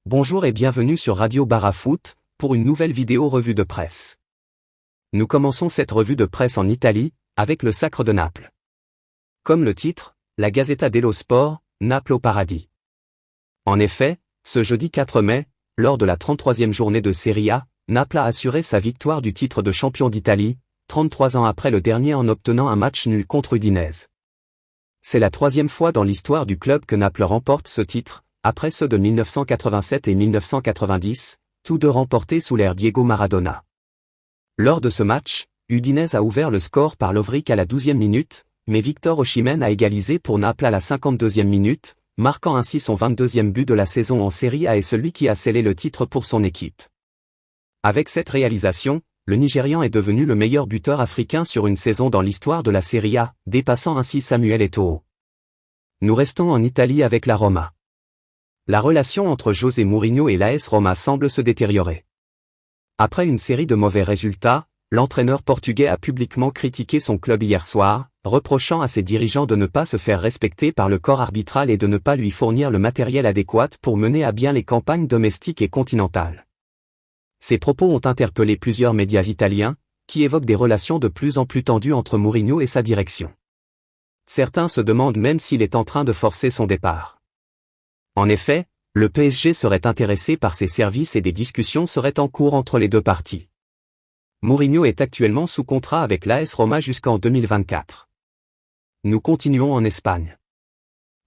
Bonjour et bienvenue sur Radio Barafoot, pour une nouvelle vidéo revue de presse. Nous commençons cette revue de presse en Italie, avec le Sacre de Naples. Comme le titre, la Gazzetta dello Sport, Naples au paradis. En effet, ce jeudi 4 mai, lors de la 33e journée de Serie A, Naples a assuré sa victoire du titre de champion d'Italie, 33 ans après le dernier en obtenant un match nul contre Udinese. C'est la troisième fois dans l'histoire du club que Naples remporte ce titre, après ceux de 1987 et 1990, tous deux remportés sous l'ère Diego Maradona. Lors de ce match, Udinese a ouvert le score par Lovric à la 12e minute, mais Victor Osimhen a égalisé pour Naples à la 52e minute, marquant ainsi son 22e but de la saison en Serie A et celui qui a scellé le titre pour son équipe. Avec cette réalisation, le Nigérian est devenu le meilleur buteur africain sur une saison dans l'histoire de la Serie A, dépassant ainsi Samuel Eto'o. Nous restons en Italie avec la Roma. La relation entre José Mourinho et l'AS Roma semble se détériorer. Après une série de mauvais résultats, l'entraîneur portugais a publiquement critiqué son club hier soir, reprochant à ses dirigeants de ne pas se faire respecter par le corps arbitral et de ne pas lui fournir le matériel adéquat pour mener à bien les campagnes domestiques et continentales. Ces propos ont interpellé plusieurs médias italiens, qui évoquent des relations de plus en plus tendues entre Mourinho et sa direction. Certains se demandent même s'il est en train de forcer son départ. En effet, le PSG serait intéressé par ses services et des discussions seraient en cours entre les deux parties. Mourinho est actuellement sous contrat avec l'AS Roma jusqu'en 2024. Nous continuons en Espagne.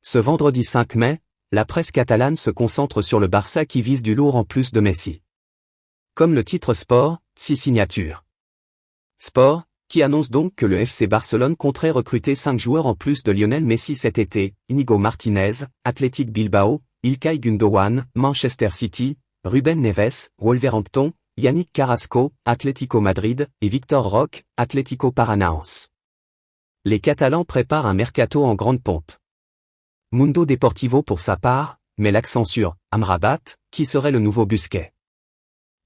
Ce vendredi 5 mai, la presse catalane se concentre sur le Barça qui vise du lourd en plus de Messi. Comme le titre Sport, 6 signatures. Sport, qui annonce donc que le FC Barcelone compterait recruter 5 joueurs en plus de Lionel Messi cet été, Íñigo Martínez, Athletic Bilbao, Ilkay Gundogan, Manchester City, Ruben Neves, Wolverhampton, Yannick Carrasco, Atlético Madrid, et Victor Roque, Atlético Paranaense. Les Catalans préparent un mercato en grande pompe. Mundo Deportivo pour sa part, met l'accent sur Amrabat, qui serait le nouveau Busquets.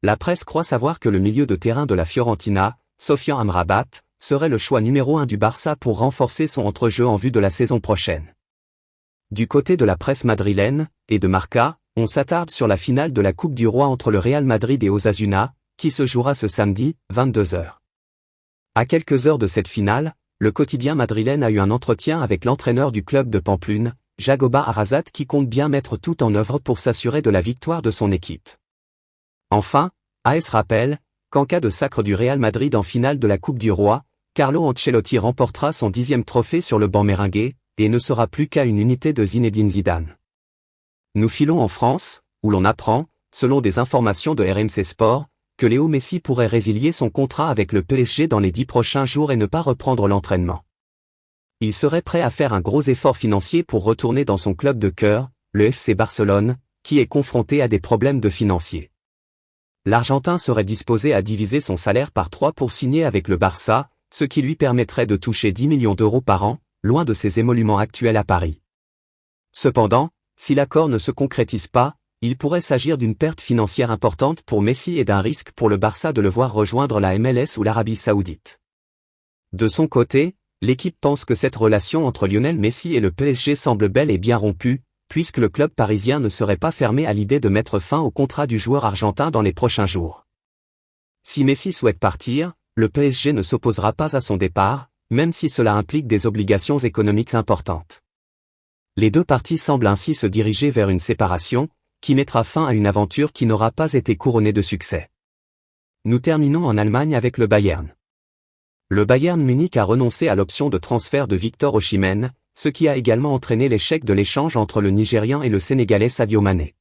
La presse croit savoir que le milieu de terrain de la Fiorentina, Sofian Amrabat, serait le choix numéro 1 du Barça pour renforcer son entrejeu en vue de la saison prochaine. Du côté de la presse madrilène, et de Marca, on s'attarde sur la finale de la Coupe du Roi entre le Real Madrid et Osasuna, qui se jouera ce samedi, 22h. À quelques heures de cette finale, le quotidien madrilène a eu un entretien avec l'entraîneur du club de Pampelune, Jagoba Arrasat qui compte bien mettre tout en œuvre pour s'assurer de la victoire de son équipe. Enfin, AS rappelle qu'en cas de sacre du Real Madrid en finale de la Coupe du Roi, Carlo Ancelotti remportera son 10e trophée sur le banc merengue, et ne sera plus qu'à une unité de Zinedine Zidane. Nous filons en France, où l'on apprend, selon des informations de RMC Sport, que Léo Messi pourrait résilier son contrat avec le PSG dans les 10 prochains jours et ne pas reprendre l'entraînement. Il serait prêt à faire un gros effort financier pour retourner dans son club de cœur, le FC Barcelone, qui est confronté à des problèmes de financiers. L'Argentin serait disposé à diviser son salaire par 3 pour signer avec le Barça, ce qui lui permettrait de toucher 10 millions d'euros par an, loin de ses émoluments actuels à Paris. Cependant, si l'accord ne se concrétise pas, il pourrait s'agir d'une perte financière importante pour Messi et d'un risque pour le Barça de le voir rejoindre la MLS ou l'Arabie Saoudite. De son côté, l'équipe pense que cette relation entre Lionel Messi et le PSG semble bel et bien rompue, puisque le club parisien ne serait pas fermé à l'idée de mettre fin au contrat du joueur argentin dans les prochains jours. Si Messi souhaite partir, le PSG ne s'opposera pas à son départ, même si cela implique des obligations économiques importantes. Les deux parties semblent ainsi se diriger vers une séparation, qui mettra fin à une aventure qui n'aura pas été couronnée de succès. Nous terminons en Allemagne avec le Bayern. Le Bayern Munich a renoncé à l'option de transfert de Victor Osimhen, ce qui a également entraîné l'échec de l'échange entre le Nigérian et le Sénégalais Sadio Mané.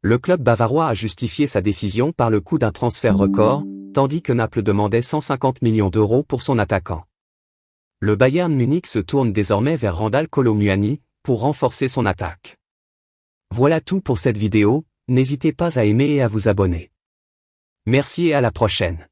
Le club bavarois a justifié sa décision par le coût d'un transfert record, tandis que Naples demandait 150 millions d'euros pour son attaquant. Le Bayern Munich se tourne désormais vers Randal Kolo Muani, pour renforcer son attaque. Voilà tout pour cette vidéo, n'hésitez pas à aimer et à vous abonner. Merci et à la prochaine.